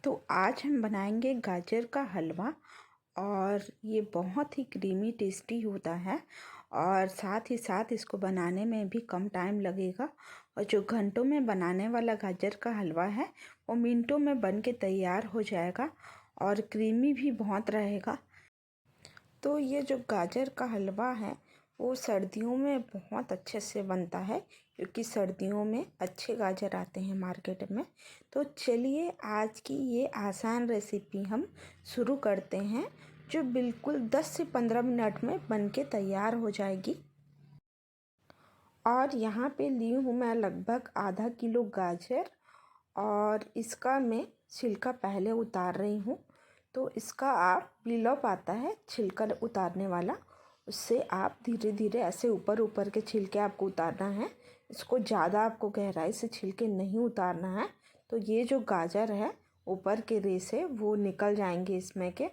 तो आज हम बनाएंगे गाजर का हलवा। और ये बहुत ही क्रीमी टेस्टी होता है और साथ ही साथ इसको बनाने में भी कम टाइम लगेगा। और जो घंटों में बनाने वाला गाजर का हलवा है वो मिनटों में बन के तैयार हो जाएगा और क्रीमी भी बहुत रहेगा। तो ये जो गाजर का हलवा है वो सर्दियों में बहुत अच्छे से बनता है क्योंकि सर्दियों में अच्छे गाजर आते हैं मार्केट में। तो चलिए आज की ये आसान रेसिपी हम शुरू करते हैं जो बिल्कुल 10 से 15 मिनट में बन के तैयार हो जाएगी। और यहाँ पे ली हूँ मैं लगभग आधा किलो गाजर और इसका मैं छिलका पहले उतार रही हूँ। तो इसका आप पील ऑफ आता है छिलका उतारने वाला, उससे आप धीरे धीरे ऐसे ऊपर ऊपर के छिलके आपको उतारना है। इसको ज़्यादा आपको गहराई से छिलके नहीं उतारना है। तो ये जो गाजर है ऊपर के रेस है वो निकल जाएंगे इसमें के।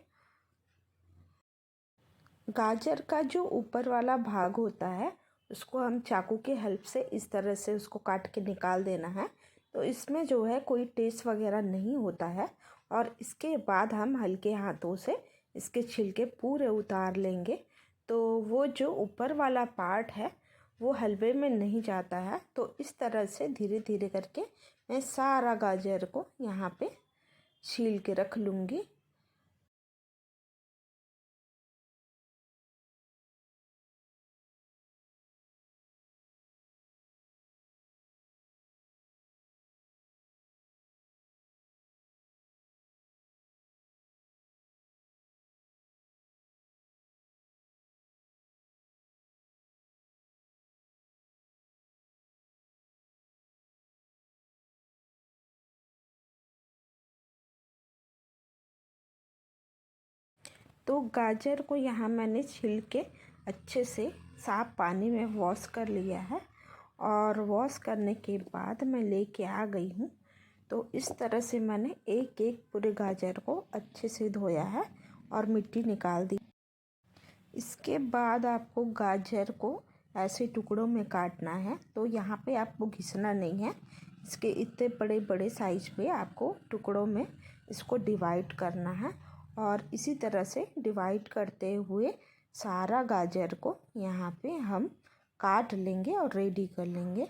गाजर का जो ऊपर वाला भाग होता है उसको हम चाकू के हेल्प से इस तरह से उसको काट के निकाल देना है। तो इसमें जो है कोई टेस्ट वगैरह नहीं होता है। और इसके बाद हम हल्के हाथों से इसके छिलके पूरे उतार लेंगे। तो वो जो ऊपर वाला पार्ट है वो हलवे में नहीं जाता है। तो इस तरह से धीरे धीरे करके मैं सारा गाजर को यहाँ पे छील के रख लूँगी। तो गाजर को यहाँ मैंने छील के अच्छे से साफ पानी में वॉश कर लिया है। और वॉश करने के बाद मैं लेके आ गई हूँ। तो इस तरह से मैंने एक एक पूरे गाजर को अच्छे से धोया है और मिट्टी निकाल दी। इसके बाद आपको गाजर को ऐसे टुकड़ों में काटना है। तो यहाँ पे आपको घिसना नहीं है, इसके इतने बड़े बड़े साइज पे आपको टुकड़ों में इसको डिवाइड करना है। और इसी तरह से डिवाइड करते हुए सारा गाजर को यहाँ पे हम काट लेंगे और रेडी कर लेंगे।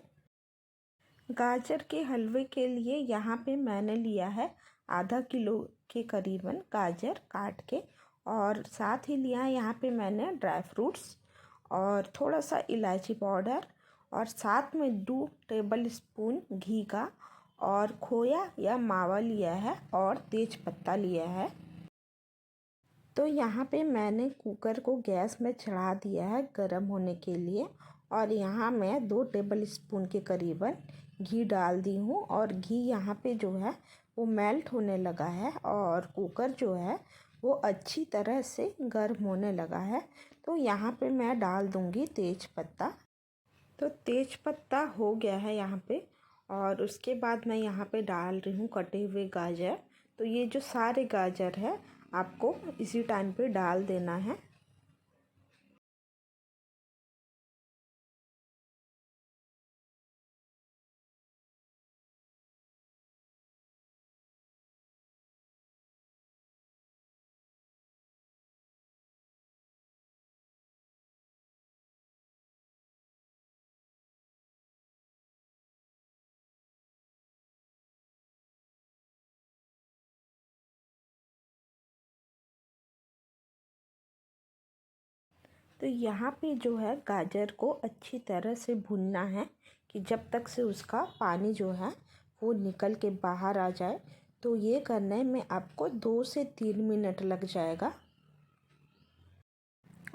गाजर के हलवे के लिए यहाँ पे मैंने लिया है आधा किलो के करीबन गाजर काट के। और साथ ही लिया है यहाँ पे मैंने ड्राई फ्रूट्स और थोड़ा सा इलायची पाउडर और साथ में 2 टेबल स्पून घी का और खोया या मावा लिया है और तेज पत्ता लिया है। तो यहाँ पे मैंने कुकर को गैस में चढ़ा दिया है गरम होने के लिए। और यहाँ मैं 2 टेबल स्पून के करीबन घी डाल दी हूँ और घी यहाँ पे जो है वो मेल्ट होने लगा है और कुकर जो है वो अच्छी तरह से गर्म होने लगा है। तो यहाँ पे मैं डाल दूँगी तेज पत्ता। तो तेज पत्ता हो गया है यहाँ पे। और उसके बाद मैं यहाँ पे डाल रही हूँ कटे हुए गाजर। तो ये जो सारे गाजर है आपको इसी टाइम पे डाल देना है। तो यहाँ पे जो है गाजर को अच्छी तरह से भूनना है कि जब तक से उसका पानी जो है वो निकल के बाहर आ जाए। तो ये करने में आपको 2 से 3 मिनट लग जाएगा।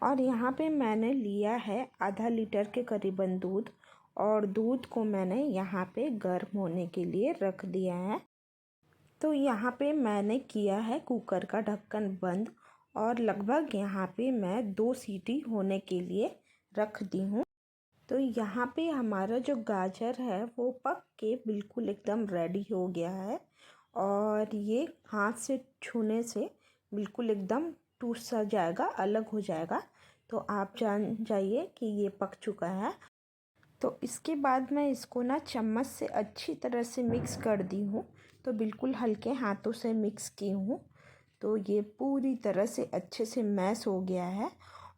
और यहाँ पे मैंने लिया है आधा लीटर के करीबन दूध और दूध को मैंने यहाँ पे गर्म होने के लिए रख दिया है। तो यहाँ पे मैंने किया है कुकर का ढक्कन बंद और लगभग यहाँ पे मैं 2 सीटी होने के लिए रख दी हूँ। तो यहाँ पे हमारा जो गाजर है वो पक के बिल्कुल एकदम रेडी हो गया है। और ये हाथ से छूने से बिल्कुल एकदम टूट सा जाएगा, अलग हो जाएगा। तो आप जान जाइए कि ये पक चुका है। तो इसके बाद मैं इसको ना चम्मच से अच्छी तरह से मिक्स कर दी हूँ। तो बिल्कुल हल्के हाथों से मिक्स की हूँ। तो ये पूरी तरह से अच्छे से मैश हो गया है।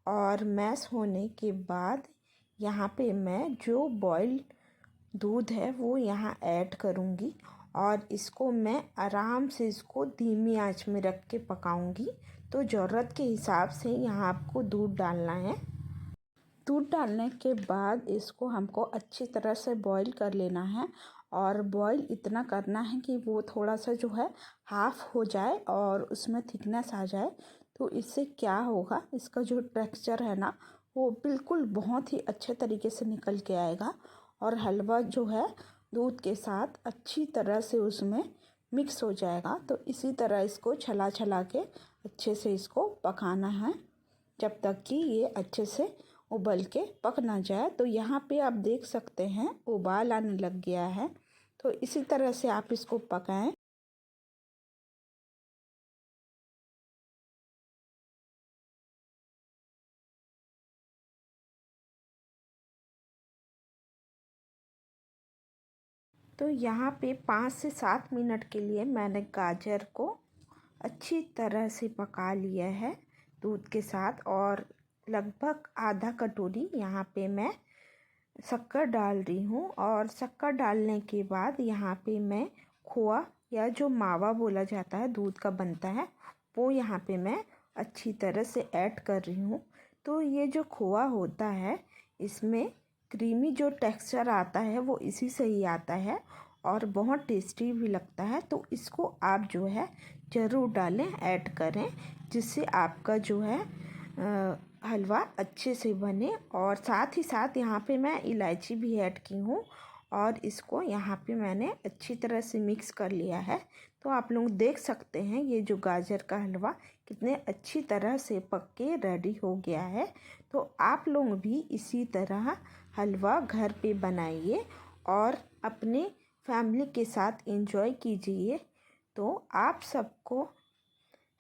और मैश होने के बाद यहाँ पे मैं जो बॉयल दूध है वो यहाँ ऐड करूँगी और इसको मैं आराम से इसको धीमी आंच में रख के पकाऊँगी। तो ज़रूरत के हिसाब से यहाँ आपको दूध डालना है। दूध डालने के बाद इसको हमको अच्छी तरह से बॉईल कर लेना है और बॉईल इतना करना है कि वो थोड़ा सा जो है हाफ़ हो जाए और उसमें थिकनेस आ जाए। तो इससे क्या होगा, इसका जो टेक्सचर है ना वो बिल्कुल बहुत ही अच्छे तरीके से निकल के आएगा और हलवा जो है दूध के साथ अच्छी तरह से उसमें मिक्स हो जाएगा। तो इसी तरह इसको चला चला के अच्छे से इसको पकाना है जब तक कि ये अच्छे से उबल के पक ना जाए। तो यहाँ पे आप देख सकते हैं उबाल आने लग गया है। तो इसी तरह से आप इसको पकाएं। तो यहाँ पे 5 से 7 मिनट के लिए मैंने गाजर को अच्छी तरह से पका लिया है दूध के साथ और लगभग आधा कटोरी यहाँ पे मैं शक्कर डाल रही हूँ। और शक्कर डालने के बाद यहाँ पे मैं खोआ या जो मावा बोला जाता है दूध का बनता है वो यहाँ पे मैं अच्छी तरह से ऐड कर रही हूँ। तो ये जो खोआ होता है इसमें क्रीमी जो टेक्सचर आता है वो इसी से ही आता है और बहुत टेस्टी भी लगता है। तो इसको आप जो है ज़रूर डालें, ऐड करें, जिससे आपका जो है हलवा अच्छे से बने। और साथ ही साथ यहाँ पे मैं इलायची भी ऐड की हूँ और इसको यहाँ पे मैंने अच्छी तरह से मिक्स कर लिया है। तो आप लोग देख सकते हैं ये जो गाजर का हलवा कितने अच्छी तरह से पक के रेडी हो गया है। तो आप लोग भी इसी तरह हलवा घर पे बनाइए और अपने फैमिली के साथ एंजॉय कीजिए। तो आप सबको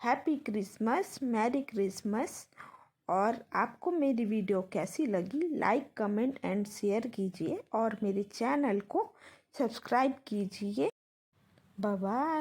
हैप्पी क्रिसमस, मैरी क्रिसमस। और आपको मेरी वीडियो कैसी लगी लाइक, कमेंट एंड शेयर कीजिए और मेरे चैनल को सब्सक्राइब कीजिए। Bye bye.